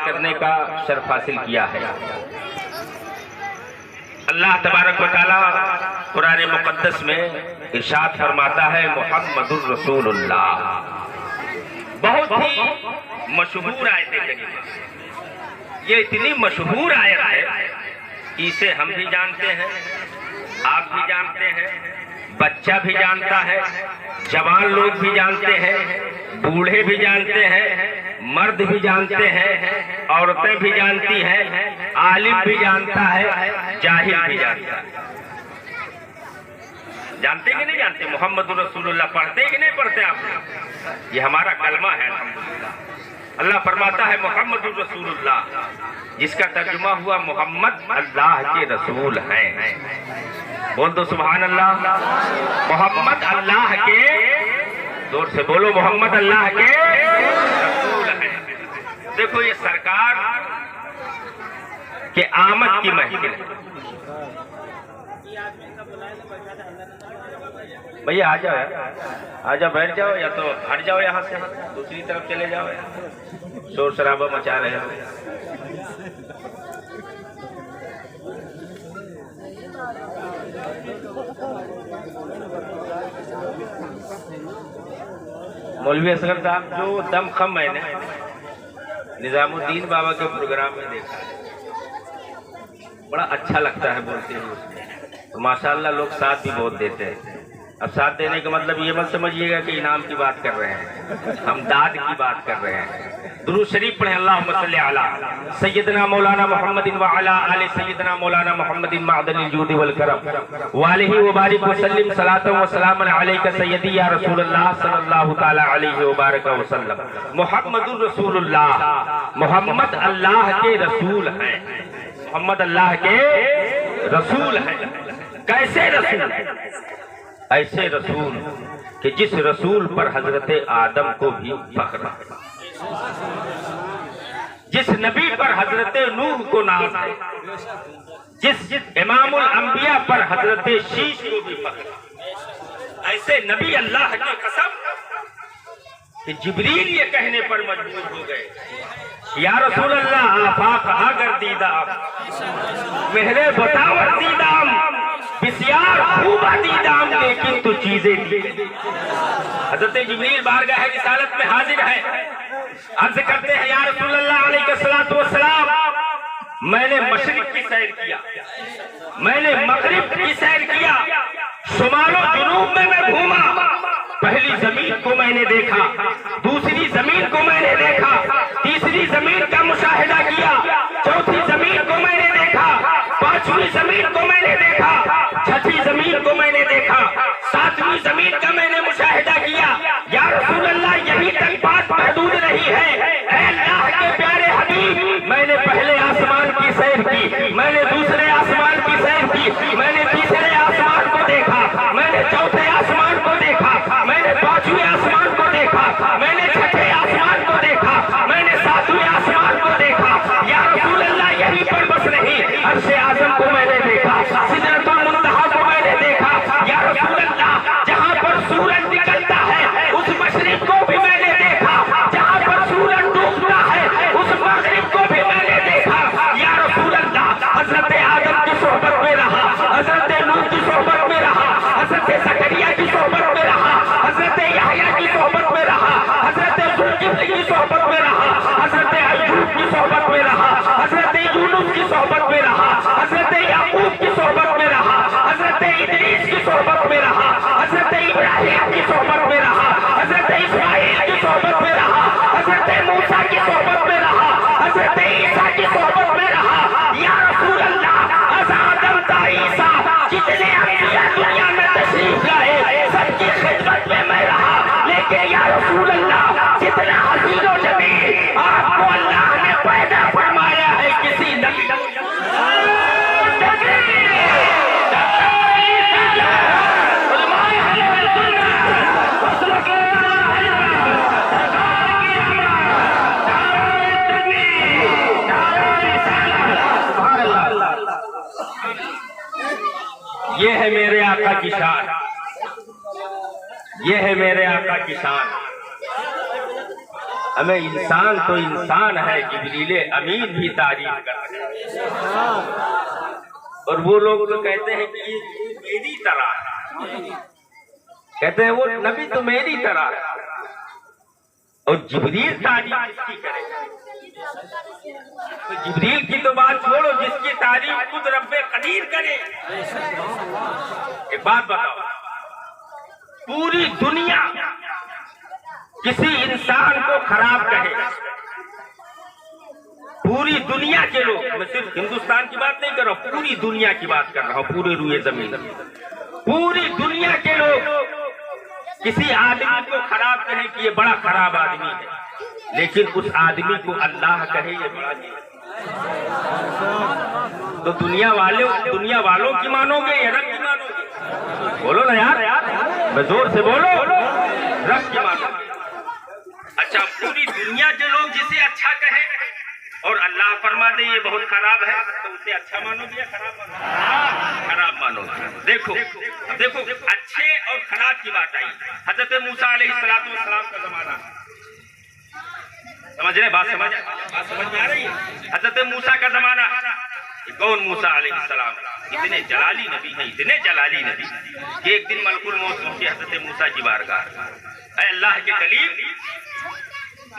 کرنے کا شرف حاصل کیا ہے۔ اللہ تبارک و تعالیٰ قرآن مقدس میں ارشاد فرماتا ہے محمد الرسول اللہ۔ بہت ہی مشہور آیت کریمہ، یہ اتنی مشہور آیت ہے کہ اسے ہم بھی جانتے ہیں، آپ بھی جانتے ہیں، بچہ بھی جانتا ہے، جوان لوگ بھی جانتے ہیں، بوڑھے بھی جانتے ہیں، مرد بھی جانتے ہیں، عورتیں بھی جانتی ہیں، عالم بھی جانتا ہے، جاہل بھی جانتا ہے۔ جانتے کہ نہیں جانتے؟ محمد رسول اللہ پڑھتے کہ نہیں پڑھتے آپ؟ یہ ہمارا کلمہ ہے الحمدللہ۔ اللہ فرماتا ہے محمد رسول اللہ، جس کا ترجمہ ہوا محمد اللہ کے رسول ہیں۔ بول دو سبحان اللہ۔ محمد اللہ کے، زور سے بولو، محمد اللہ کے رسول ہیں۔ دیکھو یہ سرکار کے آمد کی محفل ہے۔ بھیا آ جاؤ، آ جاؤ، بیٹھ جاؤ، یا تو ہٹ جاؤ یہاں سے، دوسری طرف چلے جاؤ، شور شرابہ مچا رہے ہو۔ مولوی اصغر صاحب جو دم خم میں نے نظام الدین بابا کے پروگرام میں دیکھا ہے، بڑا اچھا لگتا ہے بولتے ہیں اس میں، تو ماشاءاللہ لوگ ساتھ بھی بہت دیتے ہیں۔ اب ساتھ دینے کا مطلب یہ مت سمجھیے گا کہ انعام کی بات کر رہے ہیں، ہم داد کی بات کر رہے ہیں۔ درود شریف پڑھیں، اللہم صلی علی سیدنا مولانا محمد وعلی آل سیدنا مولانا محمد معدن الجود والکرم وآلہ وبارک وسلم صلاۃ و سلام علیک سیدی یا رسول اللہ صلی اللہ تعالی علیہ وبارک وسلم۔ محمد الرسول اللہ، محمد اللہ کے رسول ہیں، محمد اللہ کے رسول ہیں۔ کیسے رسول؟ ایسے رسول کہ جس رسول پر حضرت آدم کو بھی فخر ہے، جس نبی پر حضرت نوح کو ناز ہے، جس امام الانبیاء پر حضرت شیش کو بھی فخر ہے۔ ایسے نبی اللہ کی قسم کہ جبریل یہ کہنے پر مجبور ہو گئے، یا رسول اللہ آفاق آگر دیدام، مہرے بتاور دیدام، بسیار خوبہ دیدام، لیکن تو چیزیں دی۔ حضرت جبریل بارگاہ رسالت میں حاضر ہے، عرض کرتے ہیں یا رسول اللہ علیہ السلام، میں نے مشرق کی سیر کیا، میں نے مغرب کی سیر کیا، شمال و جنوب میں گھوما، پہلی زمین کو میں نے دیکھا، دوسری زمین کو میں نے دیکھا، تیسری زمین کا مشاہدہ کیا، چوتھی زمین کو میں نے دیکھا، پانچویں زمین کو میں نے دیکھا، چھٹی زمین کو میں نے دیکھا، ساتویں زمین کا میں نے مشاہدہ کیا۔ یا رسول اللہ یہی تک بات محدود نہیں ہے، اے اللہ کے پیارے حبیب، میں نے پہلے آسمان کی سیر کی، میں نے دوسرے آسمان کی سیر کی، میں نے تیسرے آسمان کو دیکھا، میں نے چوتھے آسمان کو دیکھا، میں نے پانچویں آسمان کو دیکھا، میں نے چھٹے آسمان کو دیکھا، میں نے ساتویں آسمان کو دیکھا۔ یا رسول اللہ یہی پر بس نہیں، عرش اعظم کو میں نے دیکھا، سدرۃ المنتہا کو میں نے دیکھا۔ یا رسول اللہ جہاں پر سورج نکلتا ہے اس مشرق کو بھی میں نے دیکھا، جہاں پر سورج ڈوبتا ہے اس مغرب کو بھی میں نے دیکھا۔ یا رسول اللہ حضرت آدم کی صحبت میں رہا، حضرت نوح کی صحبت میں رہا، حضرت زکریا کی صحبت میں رہا، حضرت یحییٰ کی صحبت میں رہا، حضرت ذوالکفل کی صحبت میں رہا، حضرت ایوب کی صحبت میں رہا، حضرت یونس کی صحبت میں رہا، حضرت یعقوب کی صحبت میں رہا، حضرت ادریس کی صحبت میں رہا، حضرت ابراہیم کی صحبت میں رہا، حضرت اسماعیل کی صحبت میں رہا، حضرت موسیٰ کی صحبت میں رہا، حضرت عیسیٰ کی صحبت میں رہا۔ یا رسول اللہ از آدم تا عیسیٰ جتنے انبیاء دنیا میں تشریف لائے سب کی خدمت میں رہا، لیکن یا رسول اللہ جتنا عزیز و جمیل آپ کو اللہ نے پیدا فرمایا ہے کسی نبی یہ ہے میرے آقا کی شان، یہ ہے میرے آقا کی شان۔ ہمیں انسان تو انسان ہے، جبریل امین بھی تعریف کر رہے ہیں، اور وہ لوگ تو کہتے ہیں کہ یہ میری طرح ہے، کہتے ہیں وہ نبی تو میری طرح ہے، اور جبریل تعریف کس کی کرے؟ تو جبریل کی تو بات چھوڑو، جس کی تعریف خود رب قدیر کرے۔ ایک بات بتاؤ، پوری دنیا کسی انسان کو خراب کہے، پوری دنیا کے لوگ، میں صرف ہندوستان کی بات نہیں کر رہا ہوں، پوری دنیا کی بات کر رہا ہوں، پورے روئے زمین، پوری دنیا کے لوگ کسی آدمی کو خراب کہیں کہ یہ بڑا خراب آدمی ہے، لیکن اس آدمی کو اللہ کہے یہ بڑا جی، تو دنیا والوں کی مانو گے یا رب کی مانو گے؟ بولو نا یار، میں زور سے بولو، رب کی مانو گے۔ اچھا، پوری دنیا کے لوگ جسے اچھا کہیں اور اللہ فرما دے یہ بہت خراب ہے، تو اسے اچھا مانو گے یا خراب مانو گے؟ خراب مانو گے۔ دیکھو اچھے اور خراب کی بات آئی، حضرت موسیٰ علیہ السلام کا زمانہ، سمجھ رہے بات سمجھ میں آ رہی ہے؟ حضرت موسیٰ کا زمانہ، کون موسیٰ علیہ السلام؟ اتنے جلالی نبی ہیں، اتنے جلالی نبی کہ ایک دن ملک الموت پہنچے حضرت موسیٰ کی بارگاہ، اے اللہ کے کلیم،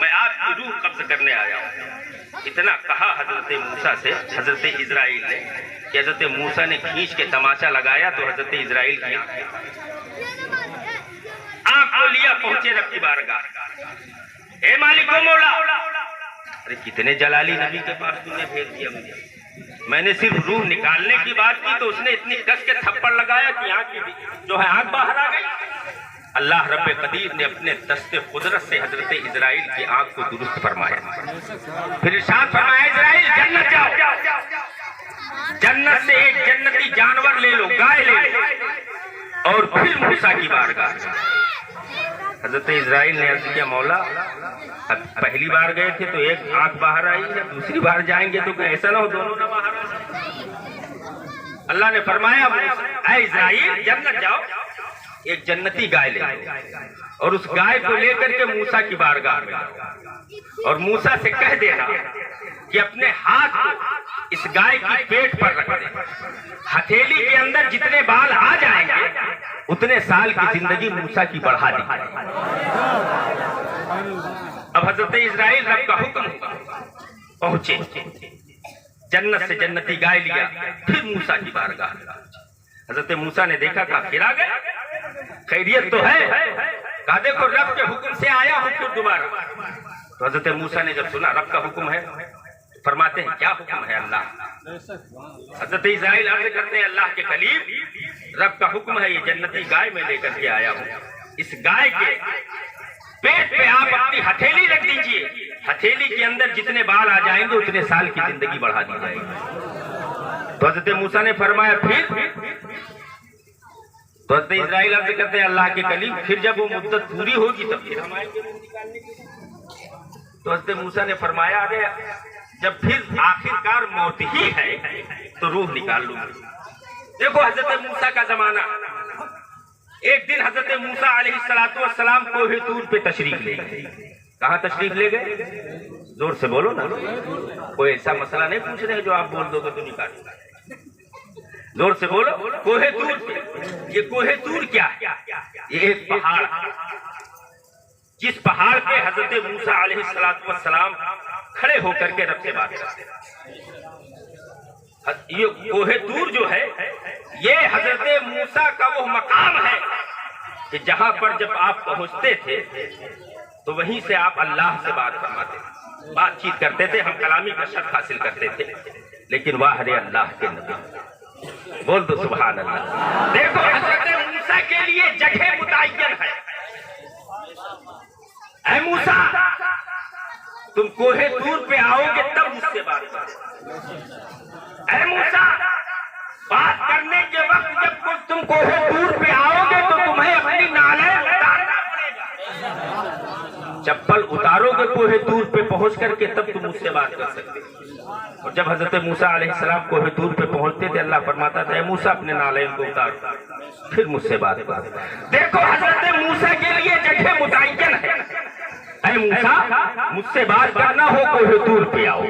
میں آپ کی روح قبض کرنے آیا ہوں۔ اتنا کہا حضرت موسیٰ سے حضرت اسرائیل نے کہ حضرت موسیٰ نے کھینچ کے تماشا لگایا تو حضرت اسرائیل کی آنکھ کو لیا، پہنچے رب کی بارگاہ، اے مالک و مولا، ارے کتنے جلالی نبی کے پاس تم نے بھیج دیا مجھے، میں نے صرف روح نکالنے کی بات کی تو اس نے اتنی کس کے تھپڑ لگایا کہ آنکھ باہر آ گئی۔ اللہ رب قدیر نے اپنے دست قدرت سے حضرت اسرائیل کی آنکھ کو درست فرمایا، پھر ارشاد فرمایا اسرائیل جنت جاؤ، جنت سے ایک جنتی جانور لے لو، گائے لے لو، اور پھر موسیٰ کی بارگاہ۔ حضرت اسرائیل نے عرض کیا مولا پہلی بار گئے تھے تو ایک آنکھ باہر آئی ہے، دوسری بار جائیں گے تو ایسا نہ ہو دونوں نہ باہر آئے۔ اللہ نے فرمایا اے اسرائیل جنت جاؤ، ایک جنتی گائے لے اور اس گائے کو لے کر کے موسیٰ کی بارگاہ میں، اور موسیٰ سے کہہ دینا کہ اپنے ہاتھ کو اس گائے کی پیٹ پر رکھ دے، ہتھیلی کے اندر جتنے بال آ جائیں گے اتنے سال کی زندگی موسیٰ کی بڑھا دی۔ اب حضرت اسرائیل رب کا حکم پہنچے، جنت سے جنتی گائے لیا، پھر موسیٰ کی بارگاہ۔ حضرت موسیٰ نے دیکھا کہا پھر آ گئے، خیریت تو ہے؟ کہا دیکھو رب کے حکم سے آیا ہوں پھر دوبارہ۔ تو حضرت موسیٰ نے جب سنا رب کا حکم ہے، فرماتے ہیں کیا حکم ہے اللہ؟ حضرت اسرائیل عرض کرتے ہیں اللہ کے کلیم رب کا حکم ہے یہ جنتی گائے میں لے کر کے آیا ہوں، اس گائے کے پیٹ پہ آپ اپنی ہتھیلی رکھ دیجئے، ہتھیلی کے اندر جتنے بال آ جائیں گے اتنے سال کی زندگی بڑھا دی جائے گی۔ تو حضرت موسیٰ نے فرمایا پھر؟ تو حضرت اسرائیل عرض کرتے ہیں اللہ کے کلیم پھر جب وہ مدت پوری ہوگی تب پھر ہم آئیں گے روح نکالنے کے لیے۔ تو حضرت موسیٰ نے فرمایا ارے جب پھر آخرکار موت ہی ہے تو روح نکال لوں گی۔ دیکھو حضرت موسیٰ کا زمانہ، ایک دن حضرت موسیٰ علیہ السلام کوہ طور پہ تشریف لے گئے۔ کہاں تشریف لے گئے؟ زور سے بولو نا، کوئی ایسا مسئلہ نہیں پوچھ رہے جو آپ بول دو گے تو نکالوں گا، زور سے بولو۔ کوہ طور پہ، یہ کوہ طور کیا ہے؟ یہ ایک پہاڑ، جس پہاڑ پہ حضرت موسیٰ علیہ السلام کھڑے ہو کر کے رب سے بات کرتے ہیں۔ یہ کوہ طور جو ہے یہ حضرت موسیٰ کا وہ مقام ہے کہ جہاں پر جب آپ پہنچتے تھے تو وہیں سے آپ اللہ سے بات فرماتے تھے، بات چیت کرتے تھے، ہم کلامی بشر حاصل کرتے تھے، لیکن واہ رے اللہ کے نبی، بول دو سبحان اللہ۔ دیکھو حضرت موسیٰ کے لیے جگہ متعین ہے، اے موسیٰ تم کوہ طور پہ آؤ گے تب مجھ سے بات کرو، اے موسیٰ بات کرنے کے وقت جب تم کوہ طور پہ آؤ گے تو تمہیں اپنی نالیں اتارنا پڑے گا، چپل اتارو گے کوہ طور پہ پہنچ کر کے تب تم مجھ سے بات کر سکتے۔ اور جب حضرت موسیٰ علیہ السلام کوہ طور پہ پہنچتے تھے اللہ فرماتا تھا اے موسیٰ اپنے نالین کو اتارو پھر مجھ سے بات کر۔ دیکھو حضرت موسیٰ کے لیے جگہ متعین ہے، اے मूसा मुझसे बात करना हो कोहे दूर पे आओ,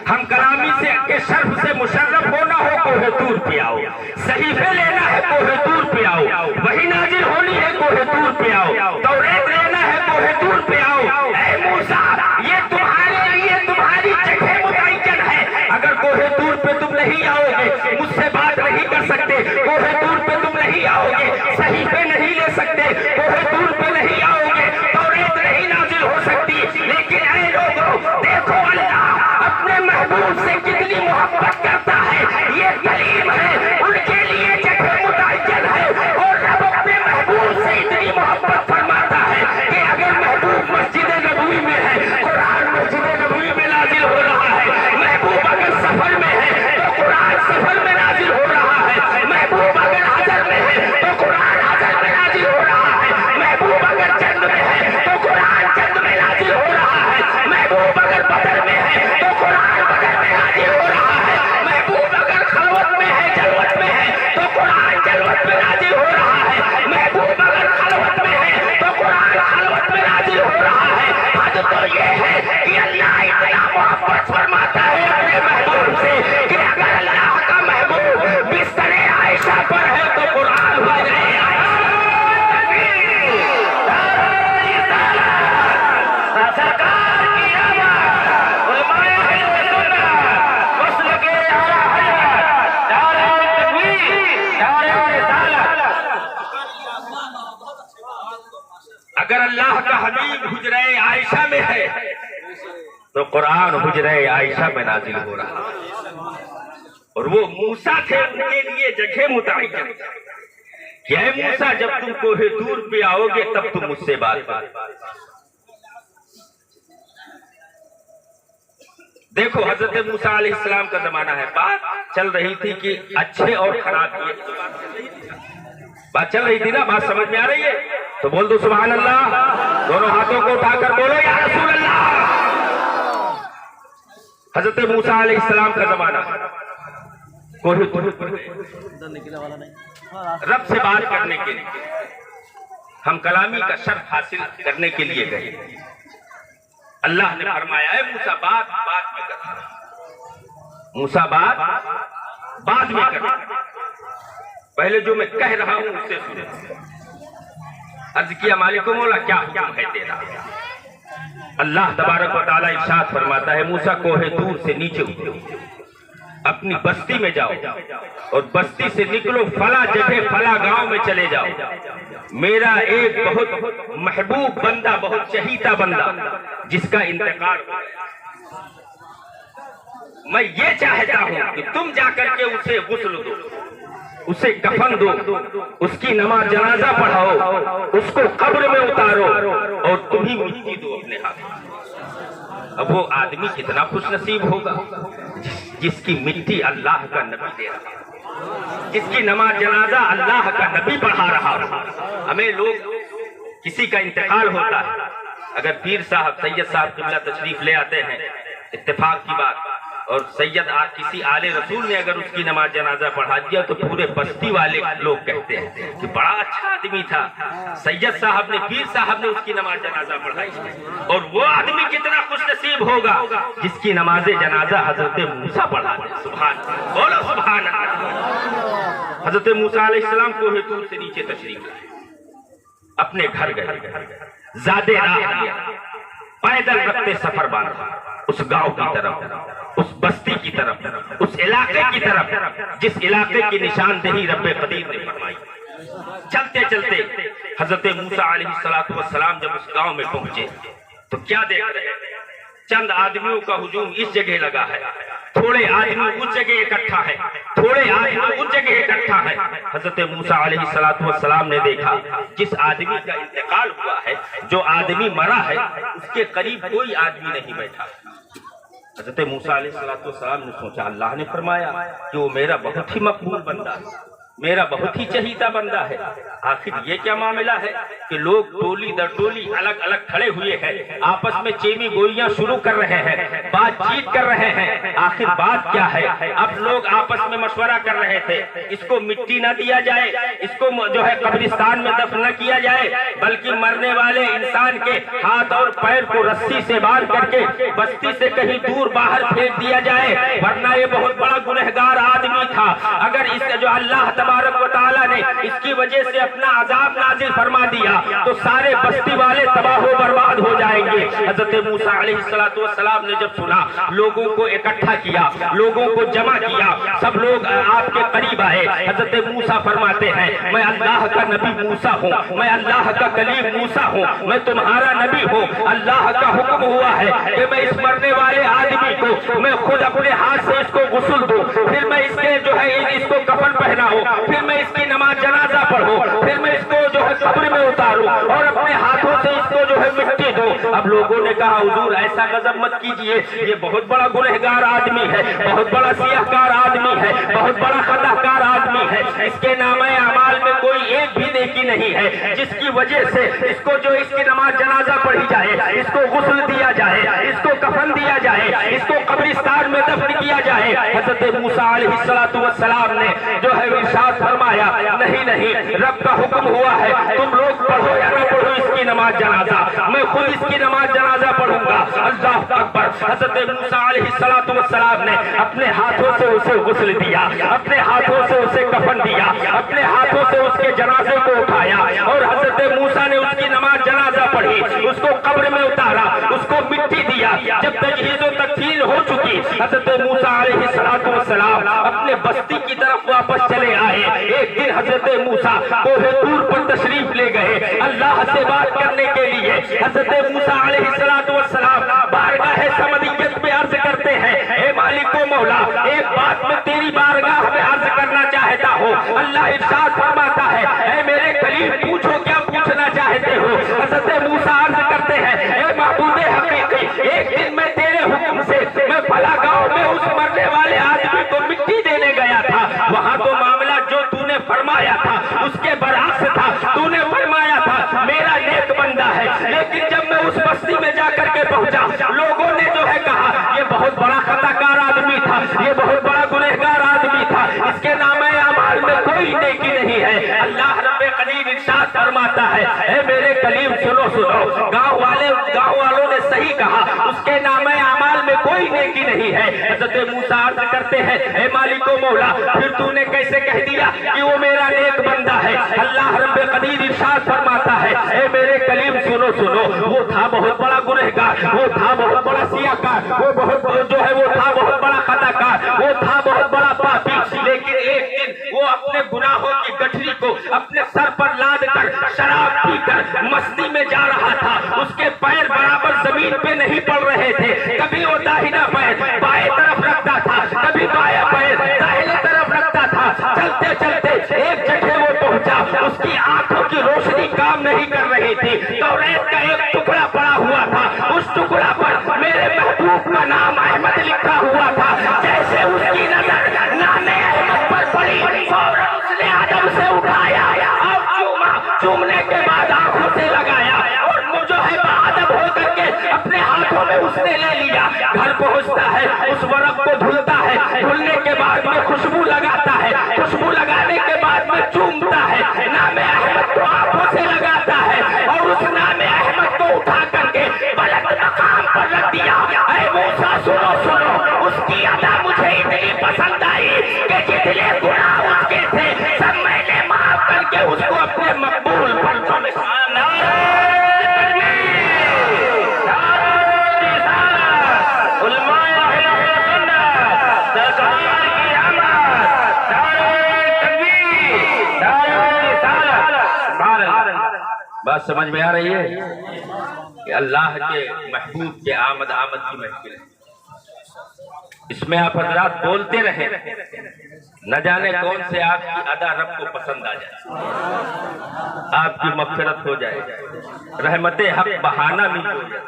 हम कलामी से के शर्फ से मुशर्रफ होना हो कोहे दूर पे आओ, सहीफे लेना है कोहे दूर पे आओ, वही नाजिल होनी है कोहे दूर पे आओ, तौरात लेना है कोहे दूर पे आओ। ऐ मूसा ये तुम्हारे लिए तुम्हारी जगह मुतय्यन है, अगर कोहे दूर पे तुम नहीं आओगे मुझसे बात नहीं कर सकते, कोहे दूर पे तुम नहीं आओगे, सहीफे नहीं ले सकते, कोहे दूर पे नहीं आओगे, तौरात नहीं नाजिल हो सकती। लेकिन ऐ लोगों देखो अल्लाह अपने महबूब से कितनी मोहब्बत करता है, ये कलीम है उनके लिए जगह मुतय्यन है, और रब अपने महबूब से इतनी मोहब्बत फरमाता है कि अगर महबूब मस्जिद नबवी में है, कुरान मस्जिद नबवी में नाजिल हो रहा है, महबूब अगर सफर में है तो कुरान सफर में नाजिल हो रहा है, महबूब अगर हजर में है तो कुरान हजर में नाजिल हो रहा है, महबूब अगर जन्म में है तो कुरान जन्म में नाजिल हो रहा है, महबूब अगर बदर में है तो कुरान बदर में नाजिल हो रहा है, महबूब अगर खलवत में है जलवत में है तो कुरान जलवत में नाजिल हो रहा है, महबूब अगर खलवत में है तो कुरान खलवत में नाजिल हो रहा है। हद तो ये है कि अल्लाह इतना मोहब्बत फरमाता है अपने महबूब से कि अगर अल्लाह का महबूब बिस्तरे आयशा पर है तो कुरान हो जाए सरकार की आवाज़ उलमाए अहले सुन्नत मसलके आला हजरत दारे तकवीर दारे रिसालत। अगर अल्लाह का हबीब हुजरे आयशा में है तो कुरान हुजरे आयशा में नाजिल हो रहा है, और वो मूसा थे उनके लिए जगह मुतय्यन कि ऐ मूसा जब तुम कोहे दूर पे आओगे तब तुम मुझसे बात करो। देखो हजरत मूसा अलैहिस्सलाम का जमाना है, बात चल रही थी कि अच्छे और खराब की बात चल रही थी ना, बात समझ में आ रही है तो बोल दो सुभान अल्लाह, दोनों हाथों को उठाकर बोलो या रसूल अल्लाह। हजरत मूसा अलैहिस्सलाम का जमाना, कोहे रब से बात करने के लिए हम कलामी का शर्फ हासिल करने के लिए गए। अल्लाह ने फरमाया है मूसा बात बाद में कर, मूसा बात बाद में कर, पहले जो मैं कह रहा हूं उससे सुनो। अर्ज किया मालिको मौला क्या हुक्म है तेरा। अल्लाह तबारक व तआला इरशाद फरमाता है मूसा कोहे दूर से नीचे उतरो, अपनी बस्ती में जाओ और बस्ती से निकलो, फला जगह फला गांव में चले जाओ। मेरा एक बहुत महबूब बंदा, बहुत चहीता बंदा जिसका इंतकाल, मैं ये चाहता हूं कि तुम जाकर के उसे गुस्ल दो, उसे कफन दो, उसकी नमाज जनाजा पढ़ाओ, उसको कब्र में उतारो और तुम ही मिट्टी दो अपने हाथ। अब वो आदमी कितना खुश नसीब होगा जिसकी मिट्टी अल्लाह का नबी दे रहा है, जिसकी नमाज जनाजा अल्लाह का नबी पढ़ा रहा है। हमें लोग किसी का इंतकाल होता है, अगर पीर साहब सैयद साहब किबला तशरीफ ले आते हैं, इत्तेफाक की बात, और सैयद किसी आले रसूल ने अगर उसकी नमाज जनाजा पढ़ा दिया तो पूरे बस्ती वाले लोग कहते हैं कि बड़ा अच्छा आदमी था, सैयद साहब ने, पीर साहब ने उसकी नमाज जनाजा पढ़ाई। और वो आदमी कितना खुश नसीब होगा जिसकी नमाज जनाजा हजरत मूसा पढ़ा। सुभान, बोलो सुभान अल्लाह। हजरत मूसा अलैहिस्सलाम कोहे तूर से नीचे तशरीफ लाए, अपने घर गए, ज़ादे राह लिया, पैदल रखते सफर बांधा उस गांव की तरफ, उस बस्ती की तरफ, उस इलाके की तरफ जिस इलाके की निशानदेही रब्बे कदीर ने फरमाई। चलते चलते हजरत मूसा अलैहिस्सलातु वस्सलाम जब उस गांव में पहुंचे तो क्या देख रहे हैं, चंद आदमियों का हुजूम इस जगह लगा है, थोड़े आदमी उस जगह इकट्ठा है, थोड़े आदमी उस जगह इकट्ठा है। हजरत मूसा अलैहिस्सलातु वस्सलाम ने देखा जिस आदमी का इंतकाल हुआ है, जो आदमी मरा है, उसके करीब कोई आदमी नहीं बैठा। हजरत मूसा अलैहिस्सलातु वस्सलाम ने सोचा, अल्लाह ने फरमाया कि वो मेरा बहुत ही मकबूल बंदा है, मेरा बहुत ही चहीता बंदा है, आखिर ये क्या मामला है कि लोग टोली दर टोली अलग अलग खड़े हुए हैं, आपस में चेमी गोइयां शुरू कर रहे हैं, बातचीत कर रहे हैं। आखिर बात क्या है? अब लोग आपस में मशवरा कर रहे थे, इसको मिट्टी न दिया जाए, इसको जो है कब्रिस्तान में दफन न किया जाए, बल्कि मरने वाले इंसान के हाथ और पैर को रस्सी से बांध करके बस्ती से कहीं दूर बाहर फेंक दिया जाए, वरना ये बहुत बड़ा गुनहगार आदमी था। अगर इस जो अल्लाह तबारक व तआला ने इसकी वजह से अपना अजाब नाजिल फरमा दिया तो सारे बस्ती वाले तबाह बर्बाद हो जाएंगे। हजरत मूसा अलैहिस्सलातु वस्सलाम ने जब सुना, लोगों को इकट्ठा किया, लोगों को जमा किया, सब लोग आपके करीब आए। हजरत मूसा फरमाते हैं, मैं अल्लाह का नबी मूसा हूँ, मैं अल्लाह का कलीम मूसा हूँ, मैं तुम्हारा नबी हूँ। अल्लाह का हुक्म हुआ है कि मैं इस मरने वाले आदमी को मैं खुद अपने हाथ से इसको गुस्ल दूं, फिर मैं इसके जो है इसको कफन पहनाऊं, फिर मैं इसकी नमाज जनाजा पढ़ूं, फिर मैं इसको जो है कब्र में उतारूं और अपने हाथों से इसको जो है मिट्टी दूं। अब लोगों ने कहा, हुजूर ऐसा गजब मत कीजिए, ये बहुत बड़ा गुनहगार आदमी है, बहुत बड़ा सियाहकार आदमी है, बहुत बड़ा खताकार आदमी है, इसके नामे अमाल में कोई एक भी नेकी नहीं है जिसकी वजह से इसको जो इसकी नमाज जनाजा पढ़ी जाए, इसको गुस्ल दिया जाए, इसको कफन दिया जाए, इसको कब्रिस्तान में दफन किया जाए। हजरत मूसा अलैहिस्सलातु वस्सलाम ने जो है इरशाद फरमाया, नहीं नहीं, रब का हुक्म हुआ है, तुम लोग पढ़ो या न पढ़ो इसकी नमाज जनाजा, मैं खुद इसकी नमाज जनाजा पढ़ूंगा। अल्लाह अकबर। हजरत मूसा अलैहिस्सलातु वस्सलाम ने अपने हाथों से उसे गुस्ल दिया, अपने हाथों से उसे कफन दिया, अपने हाथों से उसके जनाजे को उठाया और हजरत मूसा ने उसकी नमाज जनाजा पढ़ी, उसको कब्र में उतारा, उसको मिट्टी दिया। जब तजहीज़ और तकफीन हो चुकी, हजरत मूसा अलैहिस्सलातु वस्सलाम अपने बस्ती की तरफ वापस चले आए। एक दिन हजरत मूसा कोहे तूर पर तशरीफ ले गए अल्लाह से बात करने के लिए। हजरत मूसा अलैहिस्सलातु वस्सलाम बारगाह समदियत में अर्ज करते हैं, हे मालिक व मौला, एक बात मैं तेरी बारगाह में अर्ज करना चाहता हूँ। अल्लाह इरशाद फरमाता है, हे मेरे कलीम, पूछो क्या पूछना चाहते हो। हजरत मूसा अर्ज करते हैं, हे महबूबे हकीकी, एक दिन मैं तेरे हुक्म से मैं फला गांव में उस मरने वाले आदमी को मिट्टी देने गया था, वहाँ तो मामला जो तूने फरमाया था उसके बरअक्स था। तूने फरमाया था मेरा नेक बंदा है, लेकिन जब मैं उस बस्ती में जाकर के पहुंचा, लोगों ने जो है कहा ये बहुत बड़ा खताकार आदमी था, ये बहुत बड़ा गुनहगार आदमी था, इसके नामे अमाल में कोई नेकी नहीं है। अल्लाह रब्बे करीम इरशाद फरमाता है, ए मेरे कलीम सुनो सुनो, गाँव वालों ने सही कहा, उसके नामे अमाल में कोई नेकी नहीं है। हजरत मूसा अर्ज करते हैं, हे मालिक व मौला, फिर तूने कैसे कह दिया कि वो मेरा नेक बंदा है। अल्लाह रब्बे कदीर इरशाद फरमाता है, ए मेरे कलीम सुनो सुनो, वो था बहुत बड़ा गुनहगार, वो था बहुत बड़ा सियाहकार, वो था बहुत बड़ा खताकार, वो था बहुत बड़ा पापी, लेकिन एक दिन वो अपने गुनाहों की गठरी को अपने सर पर लाद कर शराब पीकर मस्ती में जा रहा था। उसके पैर बराबर जमीन पे नहीं पड़ रहे थे, कभी वो दाहिना पैर बाएं तरफ रखता था, कभी बायां पैर दाहिने तरफ रखता था। चलते चलते एक जगह वो पहुंचा, उसकी आंखों की रोशनी काम नहीं कर रही थी, तौरात का एक टुकड़ा पड़ा हुआ था, उस टुकड़ा पर मेरे महबूब का नाम अहमद लिखा हुआ था। जैसे उसकी नजर नामे अहमद पर पड़ी, फौरन उसने आदम से उठाया और चूमने के बाद आंखों से लगाया और जो है बादब होकर के अपने हाथों में उसने ले लिया। घर पहुंचता है, उस वरक को धुलता है, धुलने के बाद में खुशबू लगाता है, खुशबू लगाने के बाद में चूमता है, नामे अहमद को आंखों से लगाता है और उस नामे अहमद को उठा करके बुलंद मकाम पर रख दिया। ऐ मूसा सुनो सुनो, उसकी अदा मुझे इतनी पसंद आई कि जितने गुनाह उसके थे सब मैंने माफ करके उसको अपने मकबूल फर्जों में बात समझ में आ रही है कि अल्लाह के महबूब के आमद की महफिल, इसमें आप हजरात बोलते रहे, न जाने कौन से आपकी अदा रब को पसंद आ जाए, आपकी मग़फ़िरत हो जाए। रहमते हक बहाना में जोयत,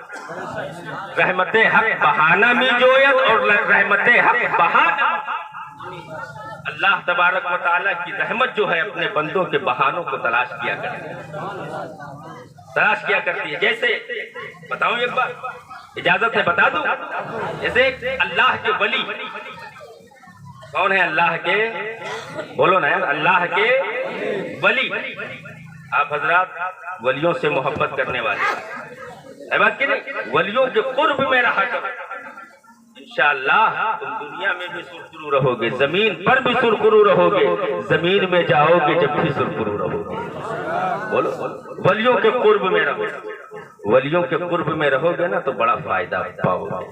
रहमते हक बहाना में जोयत और रहमते हक बहाना। اللہ تبارک و تعالیٰ کی رحمت جو ہے اپنے بندوں کے بہانوں کو تلاش کیا کرتی ہے. جیسے بتاؤں ایک بار، اجازت ہے بتا دوں؟ جیسے اللہ کے ولی کون ہے؟ اللہ کے، بولو نا یار، اللہ کے ولی. آپ حضرات ولیوں سے محبت کرنے والے ہے بات کی نہیں؟ ولیوں کے قرب میں رہا کرو، انشاءاللہ تم دنیا میں بھی سرخرو رہو گے، زمین پر بھی سرخرو رہو گے، زمین میں جاؤ گے جب بھی سرخرو رہو گے. بولو ولیوں کے قرب میں رہو. ولیوں کے قرب میں رہو گے نا تو بڑا فائدہ پاؤ گے.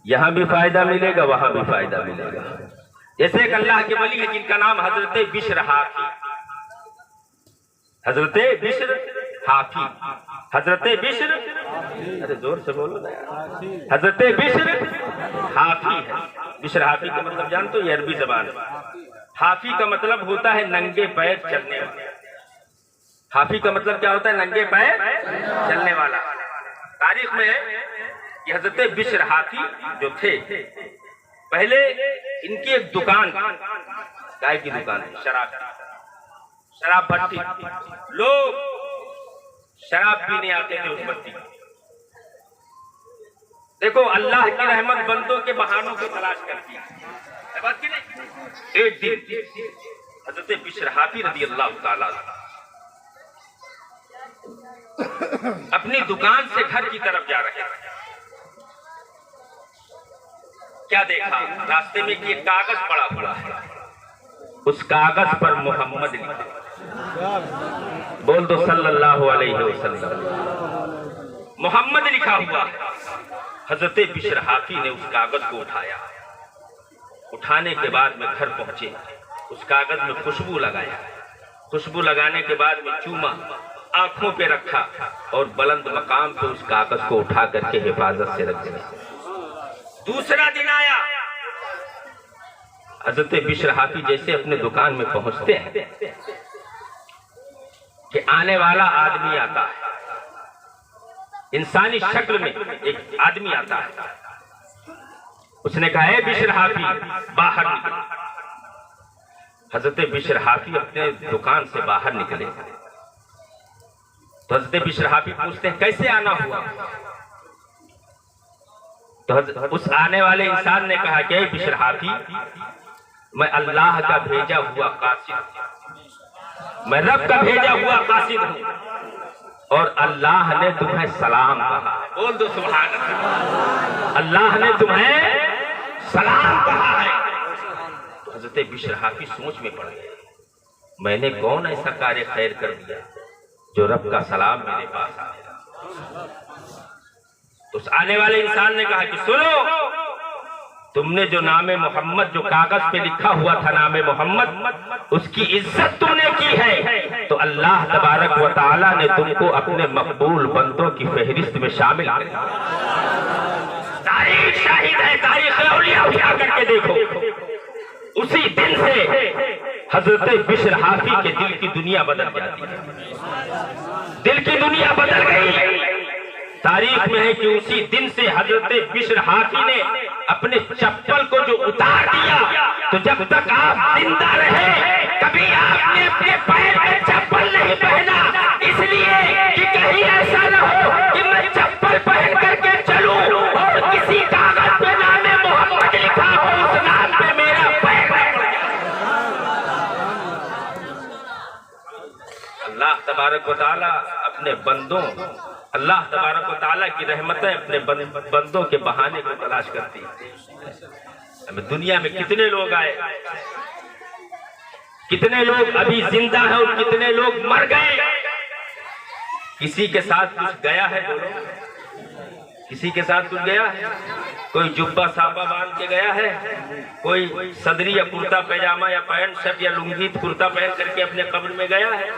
یہاں بھی فائدہ ملے گا، وہاں بھی فائدہ ملے گا. جیسے ایک اللہ کے ولی ہے جن کا نام حضرت بشر حافی. حضرت بشر حافی، حضرت بشر، ارے زور سے بولو نا یار، حضرت بشر حافی ہے. بشر حافی کا مطلب جانتے ہو؟ یہ عربی زبان ہے. حافی کا مطلب ہوتا ہے ننگے پیر چلنے والا. حافی کا مطلب کیا ہوتا ہے؟ ننگے پیر چلنے والا. تاریخ میں ہے کہ حضرت بشر حافی جو تھے، پہلے ان کی ایک دکان، گائے کی دکان ہے، شراب بھٹی. لوگ شراب پینے آتے تھے اس بھٹی. دیکھو اللہ کی رحمت بندوں کے بہانوں کو تلاش کرتی ہے بات کی نہیں. ایک دن حضرت بشر حافی رضی اللہ تعالیٰ اپنی دکان سے گھر کی طرف جا رہے ہیں. کیا دیکھا؟ راستے میں ایک کاغذ پڑا ہوا ہے. اس کاغذ پر محمد لکھا. بول دو صلی اللہ علیہ وسلم. محمد لکھا ہوا. حضرت بشر حافی نے اس کاغذ کو اٹھایا. اٹھانے کے بعد میں گھر پہنچے، اس کاغذ میں خوشبو لگایا. خوشبو لگانے کے بعد میں چوما، آنکھوں پہ رکھا اور بلند مقام پہ اس کاغذ کو اٹھا کر کے حفاظت سے رکھ دیا. دوسرا دن آیا. حضرت بشر حافی جیسے اپنے دکان میں پہنچتے ہیں کہ آنے والا آدمی آتا ہے، انسانی شکل میں ایک آدمی آتا ہے. اس نے کہا اے بشر حافی باہر نکل. حضرت بشر حافی اپنے دکان سے باہر نکلے تو حضرت بشر حافی پوچھتے ہیں کیسے آنا ہوا؟ تو اس آنے والے انسان نے کہا کہ اے بشر حافی، میں اللہ کا بھیجا ہوا قاصد ہوں، میں رب کا بھیجا ہوا قاصد ہوں، اور اللہ نے تمہیں سلام کہا. بول دو سبحان اللہ. اللہ نے تمہیں سلام کہا ہے. تو حضرت بشر حافی سوچ میں پڑ گئے، میں نے کون ایسا کار خیر کر دیا جو رب کا سلام میرے پاس آیا؟ تو اس آنے والے انسان نے کہا کہ سنو، تم نے جو نام محمد جو کاغذ پہ لکھا ہوا تھا نام محمد، اس کی عزت تم نے کی ہے تو اللہ تبارک و تعالیٰ نے تم کو اپنے مقبول بندوں کی فہرست میں شامل کیا. تاریخ شاہد ہے، تاریخ اولیاء اٹھا کر کے دیکھو. اسی دن سے حضرت بشر حافی کے دل کی دنیا بدل جاتی ہے. دل کی دنیا بدل گئی. تاریخ میں ہے کہ اسی دن سے حضرت بشر حافی نے اپنے چپل کو جو اتار دیا تو جب تک آپ زندہ رہے کبھی آپ نے اپنے پیر میں چپل نہیں پہنا، اس لیے کہ کہیں ایسا نہ ہو کہ میں چپل پہن کر کے چلوں اور کسی کاغذ پہ نام محمد لکھا ہو، اس نام پہ میرا پیر پڑ جائے. اللہ تبارک و تعالیٰ اپنے بندوں، اللہ تبارک و تعالیٰ کی رحمتیں اپنے بندوں کے بہانے کو تلاش کرتی ہیں. دنیا میں کتنے لوگ آئے، کتنے لوگ ابھی زندہ ہیں اور کتنے لوگ مر گئے. کسی کے ساتھ کچھ گیا ہے؟ کسی کے ساتھ کچھ گیا ہے؟ کوئی جبہ صحابہ باندھ کے گیا ہے، کوئی صدری یا کرتا پیجامہ یا پینٹ شرٹ یا لنگی کرتا پہن کر کے اپنے قبر میں گیا ہے؟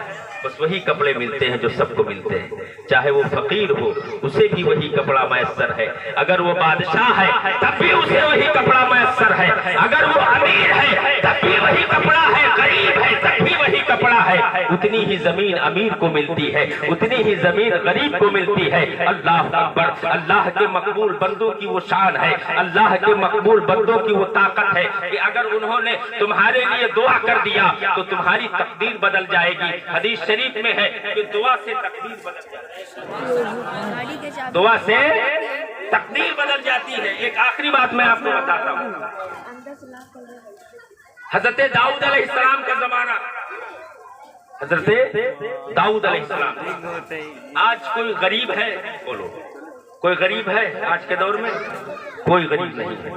بس وہی کپڑے ملتے ہیں جو سب کو ملتے ہیں. چاہے وہ فقیر ہو اسے بھی وہی کپڑا میسر ہے، اگر وہ بادشاہ ہے تب بھی اسے وہی کپڑا میسر ہے، اگر وہ امیر ہے تب بھی وہی کپڑا ہے، غریب ہے تب بھی وہی کپڑا ہے. उतनी ही जमीन अमीर को मिलती है, उतनी ही जमीन गरीब को मिलती है। अल्लाह अकबर। अल्लाह के मकबूल बंदों की वो शान है, अल्लाह के मकबूल बंदों की वो ताकत है कि अगर उन्होंने तुम्हारे लिए दुआ कर दिया तो तुम्हारी तकदीर बदल जाएगी। हदीस शरीफ में है कि दुआ से तकदीर बदल जाती है, दुआ से तकदीर बदल जाती है। एक आखिरी बात मैं आपको बताता हूँ। हजरत दाऊद अलैहिस्सलाम का जमाना, हजरत दाऊद अलैहिस्सलाम। आज कोई गरीब है? बोलो, कोई गरीब है आज के दौर में? कोई गरीब नहीं है,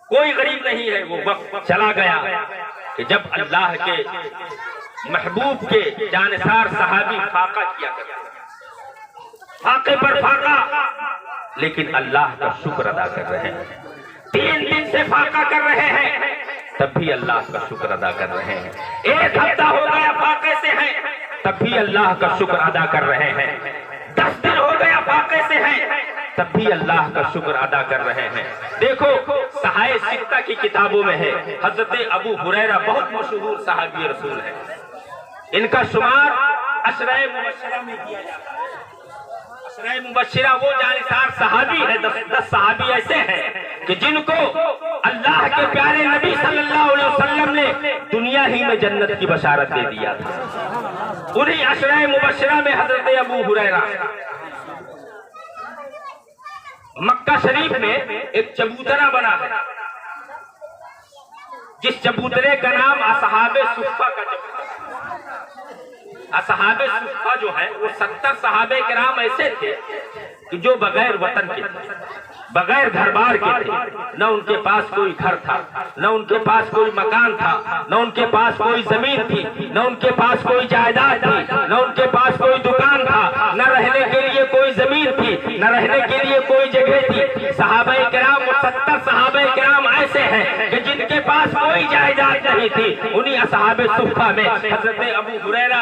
कोई गरीब नहीं है। वो वक्त चला गया कि जब अल्लाह के महबूब के जानसार सहाबी फाका किया करते, फाके पर फाका, लेकिन अल्लाह का शुक्र अदा कर रहे हैं। 3 दिन से फाका कर रहे हैं, तब भी अल्लाह का शुक्र अदा कर रहे हैं। 1 हफ्ता हो गया फाके से हैं, तब भी अल्लाह का शुक्र अदा कर रहे हैं। 10 दिन हो गया फाके से हैं, तब भी अल्लाह का शुक्र अदा कर रहे हैं। देखो सहाय सित्ता की किताबों में है, हजरत अबू हुरैरा बहुत मशहूर सहाबी रसूल है। इनका शुमार अशराए मुबश्शिरा में किया जाता है। अशराए मुबश्शिरा वो जानिसार सहाबी है, 10 सहाबी ऐसे हैं कि जिनको अल्लाह के प्यारे नबी सल्लल्लाहु अलैहि वसल्लम ने दुनिया ही में जन्नत की बशारत दे दिया था। उन्हीं अशराए मुबश्शिरा में हजरत अबू हुरैरा। मक्का शरीफ में एक चबूतरा बना है, जिस चबूतरे का नाम असहाबे सुफ़ा का चबूतरा। असहाबे सुफ़ा जो है वो 70 सहाबे किराम ऐसे थे कि जो बगैर वतन के थे, बगैर घर बार के थे। न उनके पास कोई घर था, न उनके पास कोई मकान था, न उनके पास कोई जमीन थी, न उनके पास कोई जायदाद थी, न उनके पास कोई दुकान था, न रहने के लिए कोई जमीन थी, न रहने के लिए कोई जगह थी। सहाबा किराम 70 सहाबा किराम ऐसे हैं कि जिनके पास कोई जायदाद नहीं थी। उन्हीं असहाबे सुफ़ा में हजरत अबू हुरैरा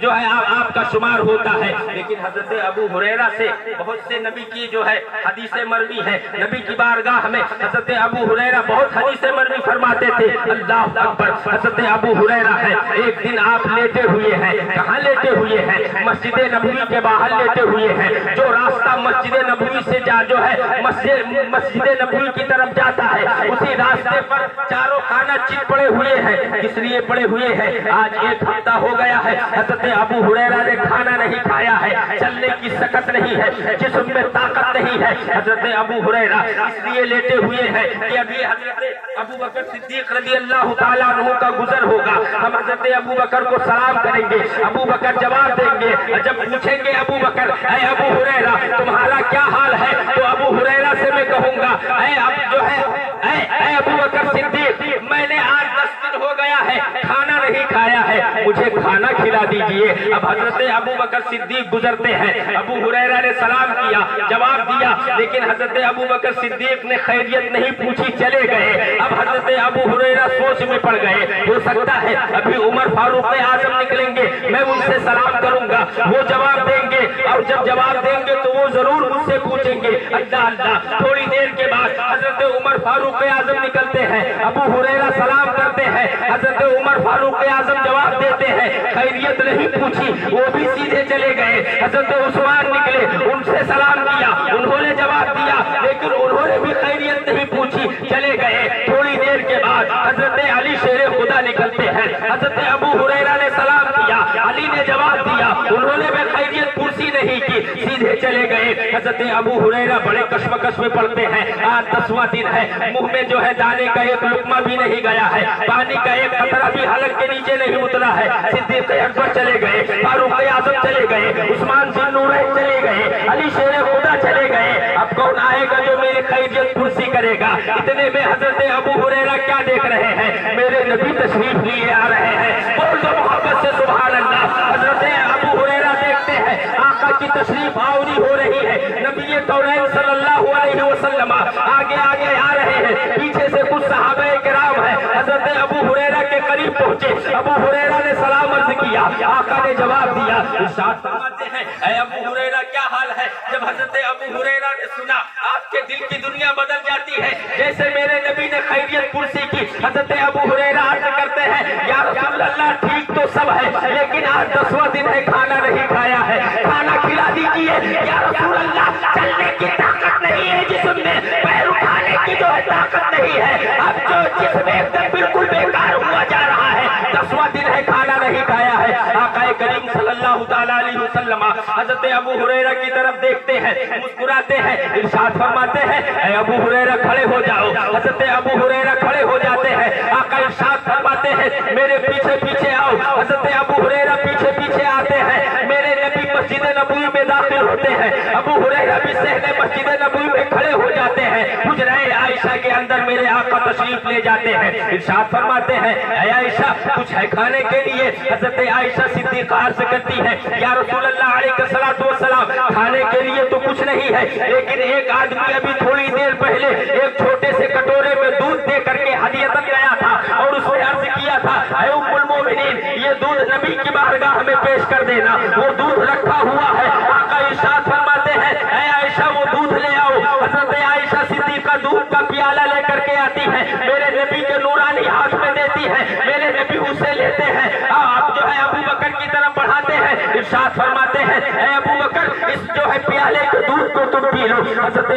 जो है आपका शुमार होता है। लेकिन हजरत अबू हुरैरा से बहुत से नबी की जो है हदीसें मरवी है। नबी की बारगाह में हजरत अबू हुरैरा बहुत हदीसें मरवी फरमाते थे। अल्लाह अकबर। हजरत अबू हुरैरा है, एक दिन आप लेटे हुए हैं। कहाँ लेटे हुए हैं? मस्जिद नबवी के बाहर लेटे हुए हैं। जो रास्ता मस्जिद नबवी से जो है मस्जिद नबवी की तरफ जाता है, उसी रास्ते पर चारों खाना चित पड़े हुए हैं। किस लिए पड़े हुए हैं? आज 1 हफ्ता हो गया है, हजरत अबू हुरैरा ने खाना नहीं खाया है, चलने की सकत नहीं है, जिस्म में ताकत नहीं है। हजरत अबू हुरैरा इसलिए लेटे हुए हैं कि अभी हजरत अबू बकर सिद्दीक रज़ी अल्लाह ताला अन्हु का गुजर होगा। हम हजरत अबू बकर को सलाम करेंगे, अबू बकर जवाब देंगे। जब पूछेंगे अबू बकर, ऐ अबू हुरैरा तुम्हारा क्या हाल है, तो अबू हुरैरा से मैं कहूंगा, ऐ अबू बकर सिद्दीक मैंने आज 10 दिन हो गया है खाना नहीं खाया है, मुझे खाना खिला दीजिए। अब हजरत अबू बकर सिद्दीक गुजरते हैं। अबू हुरैरा ने सलाम किया, जवाब दिया, लेकिन हजरत अबू बकर सिद्दीक ने खैरियत नहीं पूछी, चले गए। अब हजरत अबू हुरैरा सोच में पड़ गए। हो सकता है अभी उमर फारूक आजम निकलेंगे, मैं उनसे सलाम करूंगा, वो जवाब देंगे, और जब जवाब देंगे तो वो जरूर मुझसे पूछेंगे। अल्लाह अल्लाह। थोड़ी देर के बाद हजरत उमर फारूक आजम निकलते हैं। अबू हुरैरा सलाम करते हैं, हजरत उमर फारूक आजम जवाब देते हैं, खैरियत नहीं पूछी, वो भी सीधे चले गए। हजरत उस्मान निकले, उनसे सलाम किया, उन्होंने जवाब दिया, लेकिन उन्होंने भी खैरियत नहीं पूछी, चले गए। थोड़ी देर के बाद हजरत अली शेर खुदा निकलते हैं। हजरत अबू हुरैरा ने सलाम किया, अली ने जवाब दिया, उन्होंने भी खैरियत पूछी नहीं की, सीधे चले गए। हजरत अबू हुरैरा बड़े कश्मकश में पड़ते हैं। आज 10वां दिन है, मुंह में जो है दाने का एक लुकमा भी नहीं गया है, पानी का एक कतरा भी हलक के नीचे नहीं उतरा है। सिद्दीक अकबर चले गए, फारूक आजम चले गए, उस्मान बिन नूरैन चले गए, अली शेर खुदा चले गए। अब कौन आएगा जो मेरी खैरियत कुर्सी करेगा? इतने में हजरत अबू हुरैरा क्या देख रहे हैं? मेरे नबी तशरीफ लिए आ रहे हैं। बोल दो मोहब्बत से सुभान अल्लाह। हजरत अबू हुरैरा देखते हैं आका की तशरीफ आवरी हो रही है। नबी कौनैन सल्लल्लाहु अलैहि वसल्लम आगे आगे आ रहे हैं, पीछे से कुछ सहाबा किराम है। हजरत अबू हुरैरा के करीब पहुंचे, अबू हुरैरा ने सलाम अर्ज किया, आका ने जवाब दिया। इरशाद फरमाते हैं, ऐ अबू हुरैरा क्या हाल है? जब हजरत अबू हुरैरा ने सुना, आपके दिल की दुनिया बदल जाती है, जैसे मेरे नबी ने खैरियत कुर्सी की। हजरत अबू हुरैरा अर्ज करते हैं, या रसूल अल्लाह ठीक तो सब है, लेकिन आज 10वां दिन है, खाना नहीं खाया है, खाना खिला दीजिए या रसूल अल्लाह। चलने की ताकत नहीं है जिस्म में, पैर उठाने की जो है ताकत नहीं है, अब जो जिस्म एकदम बिल्कुल बेकार हुआ जा रहा है। 10वां दिन है, खाना नहीं खाया है। आक़ाए करीम सल्लल्लाहु तआला अलैहि वसल्लम हज़रत अबू हुरैरा की तरफ देखते हैं, मुस्कुराते हैं, इरशाद फरमाते हैं, ऐ अबू हुरैरा खड़े हो जाओ। हज़रत अबू हुरैरा खड़े हो जाते हैं। आका इरशाद फरमाते हैं, मेरे पीछे पीछे आओ। हज़रत अबू हुरैरा पीछे पीछे आते हैं। मेरे नबी मस्जिद नबवी में दाखिल होते हैं। अबू हुरैरा भी सहने मस्जिद नबवी में खड़े हो जाते हैं। हुजरे आयशा के अंदर मेरे आका तशरीफ ले जाते हैं। इरशाद फरमाते हैं, ऐ आयशा कुछ है खाने के लिए? हज़रत आयशा सिद्दीक़ा अर्ज़ करती है, या रसूल अल्लाह अलैहिस्सलातु वस्सलाम, खाने के लिए तो कुछ नहीं है, लेकिन एक आदमी अभी थोड़ी देर पहले एक छोटे से कटोरे में दूध दे करके हदियतन गया था और उसने अर्ज किया था, ऐ उम्मुल मोमिनीन, ये दूध नबी की बारगाह में पेश कर देना। वो दूध रखा हुआ है। आका इरशाद फरमाते हैं, ऐ आयशा वो दूध ले आओ। हज़रत आयशा सिद्दीक़ा दूध का प्याला लेकर के आती है, मेरे नबी के नूरानी हाथ में देती है। मेरे नबी उसे लेते हैं, आप जो है अबू बकर की तरफ बढ़ाते हैं। इरशाद फरमाते हैं, ऐ अबू बकर, इस जो है प्याले के दूध को तुम पी लो। हज़रत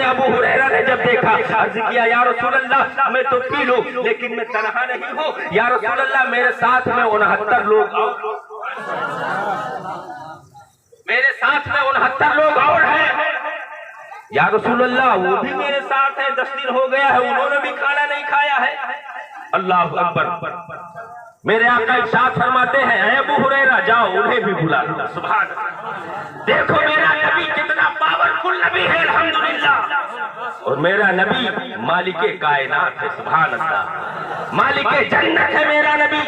अबू हुरैरा ने जब देखा, अर्ज किया, या रसूल अल्लाह मैं तो पी लूं, लेकिन मैं तन्हा नहीं हूँ। या रसूल अल्लाह मेरे साथ में 69 लोग और, मेरे साथ में 69 लोग और हैं। या रसूल अल्लाह वो भी मेरे साथ है, 10 दिन हो गया है, उन्होंने भी खाना नहीं खाया है। अल्लाह अकबर। मेरे आका इरशाद फरमाते हैं, ऐ अबू हुरैरा जाओ उन्हें भी बुला लो। सुभान अल्लाह। देखो मेरा नबी कितना पावरफुल नबी है, अल्हम्दुलिल्लाह। और मेरा नबी मालिके कायनात है, सुभान अल्लाह, मालिके जन्नत है मेरा नबी।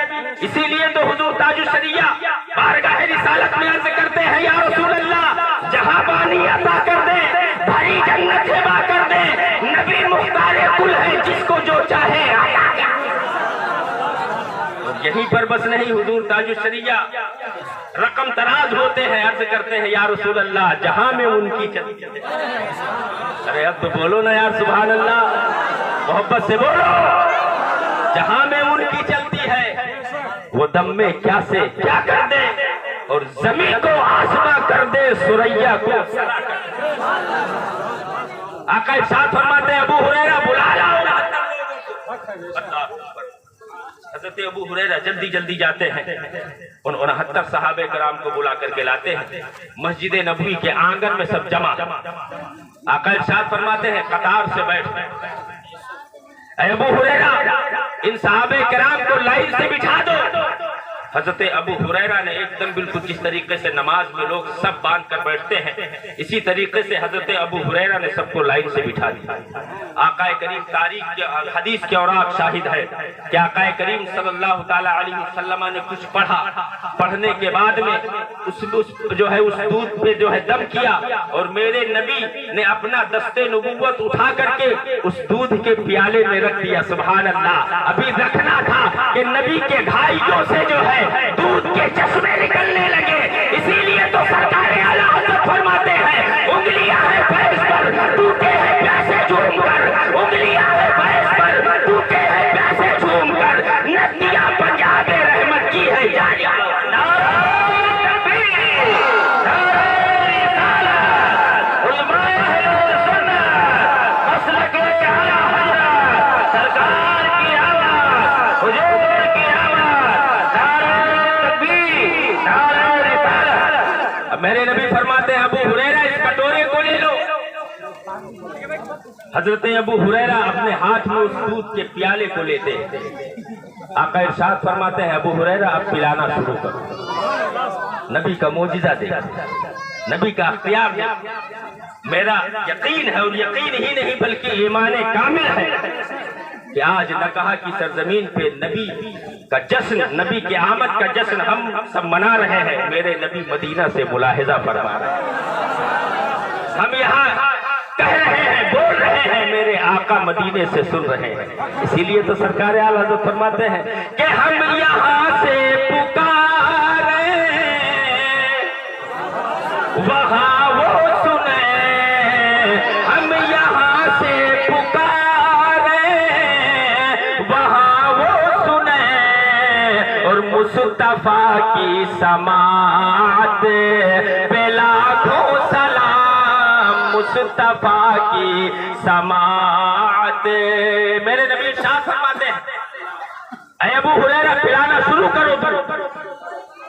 इसीलिए तो हुजूर ताजुश शरिया बारगाह रिसालत में अर्ज करते हैं, या रसूल अल्लाह जहां बानी अता कर दे, भरी जन्नत सेवा कर दे, नबी मुख्तारे कुल है, जिसको जो चाहे आता कर। यहीं पर बस नहीं, हुजूर ताजुश शरिया रकम तराज होते हैं, अर्ज करते हैं, या रसूल अल्लाह जहां में उनकी चलती। अरे अब तो बोलो ना यार, सुभान अल्लाह, मोहब्बत से बोलो। जहां में उनकी चलती है, वो दम में क्या से क्या कर दे, और जमीन को आसमां कर दे, सुरैया को सरा कर दे। आका इरशाद फरमाते हैं, अबू हुरैरा बुला लाओ। हज़रत अबू हुरैरा जल्दी जल्दी जाते हैं, उन 69 सहाबे कराम को बुला करके लाते हैं। मस्जिद नबवी के आंगन में सब जमा। आका इरशाद फरमाते हैं, कतार से बैठ। अबू हुरैरा इन सहाबे कराम को लाइन से बिठा दो। हज़रत अबू हुरैरा ने एकदम बिल्कुल जिस तरीके से नमाज में लोग सब बांध कर बैठते हैं, इसी तरीके से हज़रत अबू हुरैरा ने सबको लाइन से बिठा दिया। आकाए करीम तारीख के हदीस के औराक शाहिद है कि आकाए करीम सल्लल्लाहु ताला अलैहि वसल्लम ने कुछ पढ़ा, पढ़ने के बाद में उस दूध पे जो है दम किया, और मेरे नबी ने अपना दस्ते नबूवत उठा करके उस दूध के प्याले में रख दिया। सुभान अल्लाह। अभी रखना था कि नबी के घाइयों से जो है दूध के चश्मे निकलने लगे। इसीलिए तो सरकार आला हज़रत फरमाते हैं, उंगलियां है फैज पर, टूटे हैं पैसे झूम कर, उंगलियां है फैज पर, टूटे हैं पैसे झूम कर, नदियां पंजाब रहमत की है जारी। मेरे नबी फरमाते हैं, अबू हुरैरा इस कटोरे को ले लो। हजरत अबू हुरैरा अपने हाथ में उस दूध के प्याले को लेते हैं। आका इरशाद फरमाते हैं, अबू हुरैरा अब पिलाना शुरू करो। नबी का मोजिजा दे, नबी का अख्तियार दे। मेरा यकीन है, और यकीन ही नहीं बल्कि ईमान कामिल है कि आज नकाह की सरजमीन पे नबी का जश्न, नबी के आमद का जश्न हम सब मना रहे हैं। मेरे नबी मदीना से मुलाहिजा फरमा रहे हैं, हम यहाँ कह रहे हैं, बोल रहे हैं, मेरे आका मदीने से सुन रहे हैं। इसीलिए तो सरकार आला हज़रत फरमाते हैं कि हम यहाँ से पुकारे, वहाँ वो सुने। हम यहाँ से पुकारे, वहाँ वो सुने, और مصطفیٰ کی سماعت پہ لاکھوں سلام، مصطفیٰ کی سماعت۔ میرے نبی ارشاد فرماتے ہیں اے ابو ہریرہ پلانا شروع کرو۔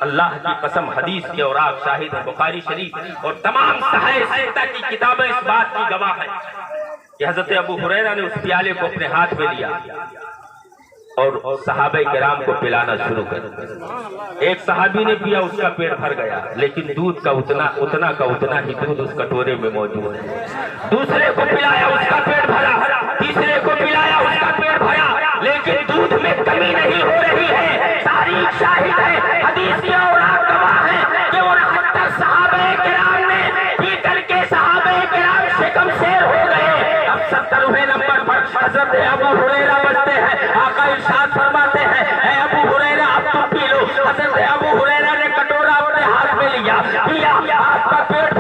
اللہ کی قسم حدیث کے اور آپ شاہد ہیں، بخاری شریف اور تمام صحیح ستہ کی کتابیں اس بات کی گواہ ہیں کہ حضرت ابو ہریرہ نے اس پیالے کو اپنے ہاتھ میں لیا اور صحابہ کرام کو پلانا شروع کر دیا۔ ایک صحابی نے پیا، اس کا پیٹ بھر گیا، لیکن دودھ کا اتنا ہی دودھ اس کٹورے میں موجود ہے۔ دوسرے کو پلایا، اس کا پیٹ بھرا، تیسرے کو پلایا، اس کا پیٹ بھرا، لیکن دودھ میں کمی نہیں ہو رہی ہے۔ تاریخ شاہد ہے، حدیث کے اور آپ گواہ ہیں کہ 69 صحابہ کرام نے پی کر کے صحابہ کرام شکم سیر ہو گئے۔ اب 70ویں نمبر پر حضرت ابو ہریرہ بچتے ہیں۔ آقا ارشاد فرماتے ہیں اے ابو ہریرہ اب تم پی لو۔ حضرت ابو ہریرہ نے کٹورا اپنے ہاتھ میں لیا، پیا، آپ کا پیٹ